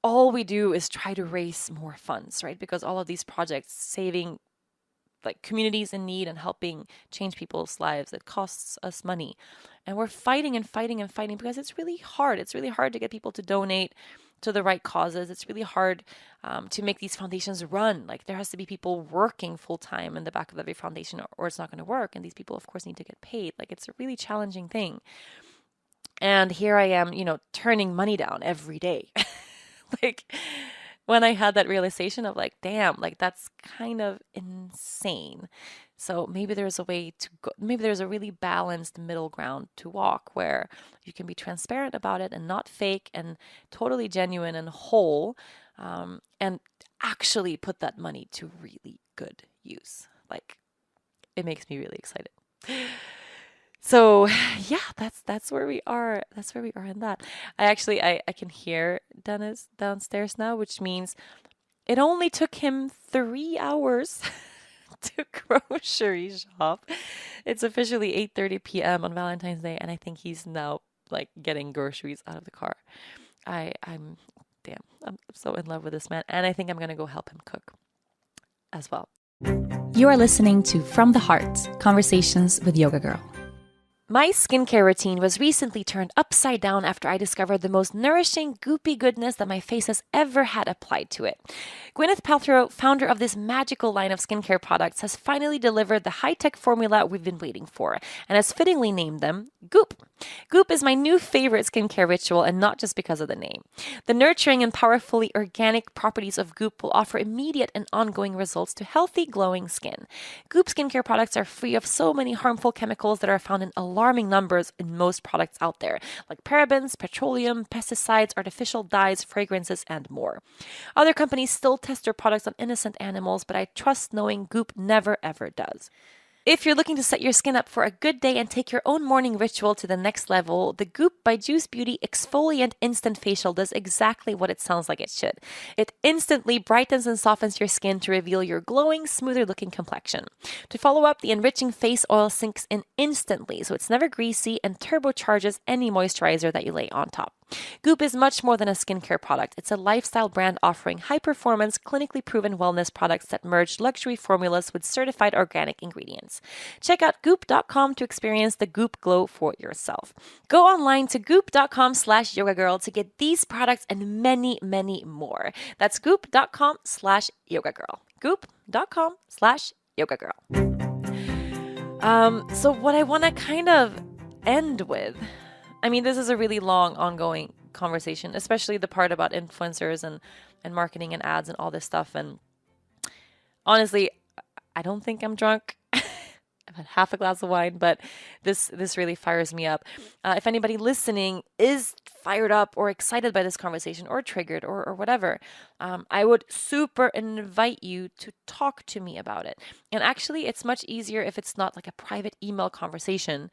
all we do is try to raise more funds, right? Because all of these projects saving like communities in need and helping change people's lives, it costs us money. And we're fighting and fighting and fighting because it's really hard. It's really hard to get people to donate to the right causes. It's really hard to make these foundations run. Like, there has to be people working full time in the back of every foundation, or it's not going to work. And these people, of course, need to get paid. Like, it's a really challenging thing. And here I am, turning money down every day. Like, when I had that realization of like, damn, like that's kind of insane. So maybe there's a way to go, maybe there's a really balanced middle ground to walk where you can be transparent about it and not fake and totally genuine and whole, and actually put that money to really good use. Like, it makes me really excited. So yeah, that's where we are. That's where we are in that. I can hear Dennis downstairs now, which means it only took him 3 hours to grocery shop. It's officially 8:30 p.m. on Valentine's Day, and I think he's now like getting groceries out of the car. I'm so in love with this man, and I think I'm gonna go help him cook as well. You are listening to From the Heart, Conversations with Yoga Girl. My skincare routine was recently turned upside down after I discovered the most nourishing, goopy goodness that my face has ever had applied to it. Gwyneth Paltrow, founder of this magical line of skincare products, has finally delivered the high-tech formula we've been waiting for, and has fittingly named them Goop. Goop is my new favorite skincare ritual, and not just because of the name. The nurturing and powerfully organic properties of Goop will offer immediate and ongoing results to healthy, glowing skin. Goop skincare products are free of so many harmful chemicals that are found in alarming numbers in most products out there, like parabens, petroleum, pesticides, artificial dyes, fragrances, and more. Other companies still test their products on innocent animals, but I trust knowing Goop never ever does. If you're looking to set your skin up for a good day and take your own morning ritual to the next level, the Goop by Juice Beauty Exfoliant Instant Facial does exactly what it sounds like it should. It instantly brightens and softens your skin to reveal your glowing, smoother looking complexion. To follow up, the enriching face oil sinks in instantly, so it's never greasy and turbocharges any moisturizer that you lay on top. Goop is much more than a skincare product. It's a lifestyle brand offering high-performance, clinically proven wellness products that merge luxury formulas with certified organic ingredients. Check out goop.com to experience the Goop glow for yourself. Go online to goop.com/yogagirl to get these products and many, many more. That's goop.com/yogagirl. Goop.com/yogagirl. So what I want to kind of end with, I mean, this is a really long, ongoing conversation, especially the part about influencers and marketing and ads and all this stuff. And honestly, I don't think I'm drunk. I've had half a glass of wine, but this really fires me up. If anybody listening is fired up or excited by this conversation or triggered or whatever, I would super invite you to talk to me about it. And actually, it's much easier if it's not like a private email conversation.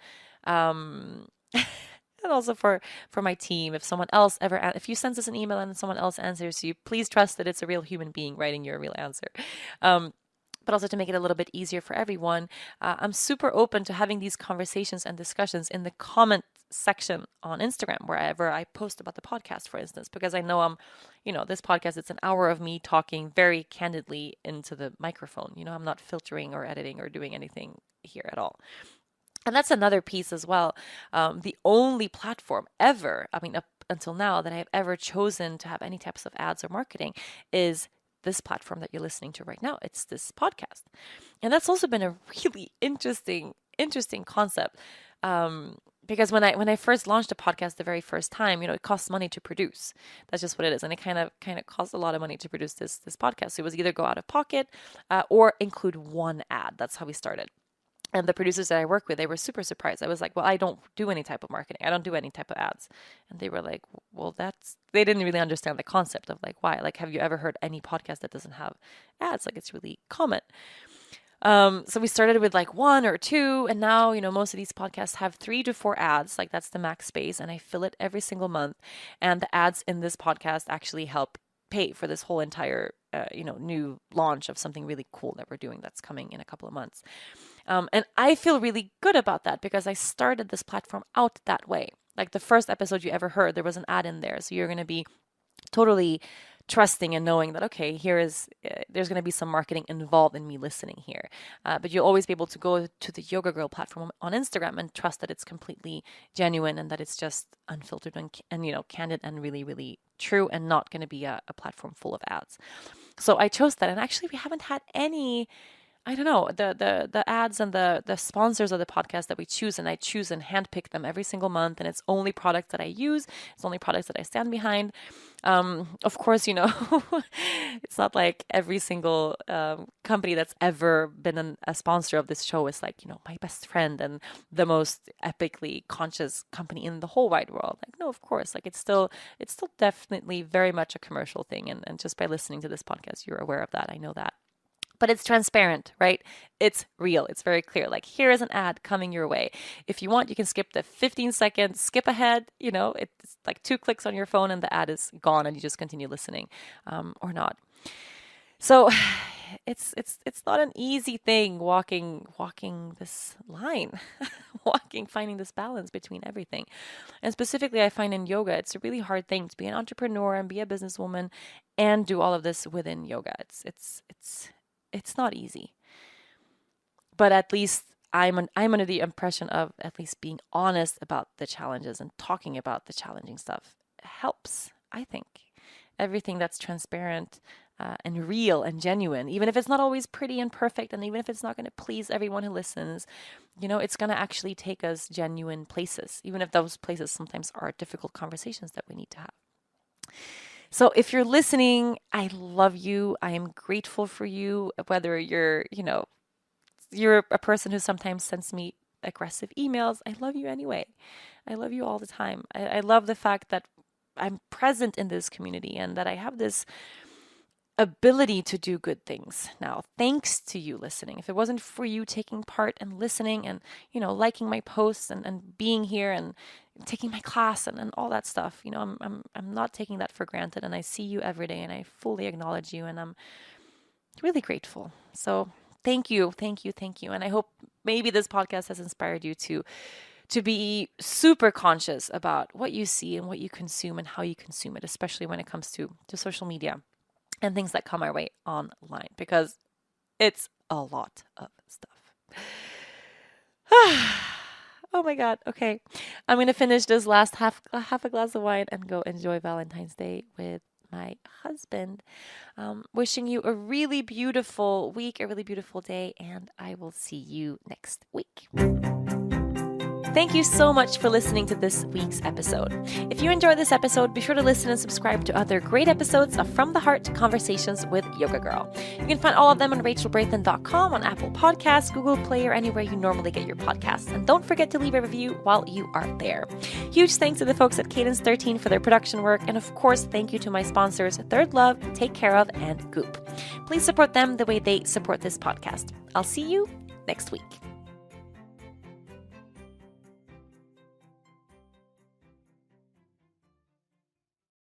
And also for my team, if someone else if you send us an email and someone else answers you, please trust that it's a real human being writing your real answer. But also to make it a little bit easier for everyone, I'm super open to having these conversations and discussions in the comment section on Instagram, wherever I post about the podcast, for instance, because I know this podcast, it's an hour of me talking very candidly into the microphone. I'm not filtering or editing or doing anything here at all. And that's another piece as well. The only platform ever, I mean, up until now, that I've ever chosen to have any types of ads or marketing is this platform that you're listening to right now. It's this podcast. And that's also been a really interesting concept. Because when I first launched a podcast the very first time, it costs money to produce. That's just what it is, and it kind of costs a lot of money to produce this podcast. So it was either go out of pocket or include one ad. That's how we started. And the producers that I work with, they were super surprised. I was like, well, I don't do any type of marketing. I don't do any type of ads. And they were like, well, they didn't really understand the concept of like, why? Like, have you ever heard any podcast that doesn't have ads? Like, it's really common. So we started with like 1 or 2, and now, most of these podcasts have 3 to 4 ads. Like, that's the max space, and I fill it every single month. And the ads in this podcast actually help pay for this whole entire, new launch of something really cool that we're doing that's coming in a couple of months. And I feel really good about that because I started this platform out that way. Like the first episode you ever heard, there was an ad in there. So you're going to be totally trusting and knowing that, okay, there's going to be some marketing involved in me listening here. But you'll always be able to go to the Yoga Girl platform on Instagram and trust that it's completely genuine and that it's just unfiltered and candid and really, really true and not going to be a platform full of ads. So I chose that. And actually, we haven't had any, I don't know, the ads and the sponsors of the podcast that we choose, and I choose and handpick them every single month, and it's only products that I use. It's only products that I stand behind. Of course, it's not like every single company that's ever been a sponsor of this show is like, my best friend and the most epically conscious company in the whole wide world. Like, no, of course, like it's still definitely very much a commercial thing. And just by listening to this podcast, you're aware of that. I know that. But it's transparent, right? It's real. It's very clear. Like, here is an ad coming your way. If you want, you can skip the 15 seconds, skip ahead. It's like 2 clicks on your phone and the ad is gone and you just continue listening or not. So it's not an easy thing walking this line, finding this balance between everything. And specifically, I find in yoga, it's a really hard thing to be an entrepreneur and be a businesswoman and do all of this within yoga. It's not easy, but at least I'm under the impression of at least being honest about the challenges and talking about the challenging stuff helps. I think everything that's transparent and real and genuine, even if it's not always pretty and perfect, and even if it's not going to please everyone who listens, it's going to actually take us genuine places, even if those places sometimes are difficult conversations that we need to have. So if you're listening, I love you. I am grateful for you, whether you're a person who sometimes sends me aggressive emails. I love you anyway. I love you all the time. I love the fact that I'm present in this community and that I have this ability to do good things now, thanks to you listening. If it wasn't for you taking part and listening and, liking my posts and being here and taking my class and all that stuff, I'm not taking that for granted, and I see you every day and I fully acknowledge you, and I'm really grateful. So thank you. And I hope maybe this podcast has inspired you to be super conscious about what you see and what you consume and how you consume it, especially when it comes to social media and things that come our way online, because it's a lot of stuff. Oh my God. Okay. I'm going to finish this last half a glass of wine and go enjoy Valentine's Day with my husband. Wishing you a really beautiful week, a really beautiful day, and I will see you next week. Thank you so much for listening to this week's episode. If you enjoyed this episode, be sure to listen and subscribe to other great episodes of From the Heart Conversations with Yoga Girl. You can find all of them on rachelbraithen.com, on Apple Podcasts, Google Play, or anywhere you normally get your podcasts. And don't forget to leave a review while you are there. Huge thanks to the folks at Cadence 13 for their production work. And of course, thank you to my sponsors, Third Love, Take Care Of, and Goop. Please support them the way they support this podcast. I'll see you next week.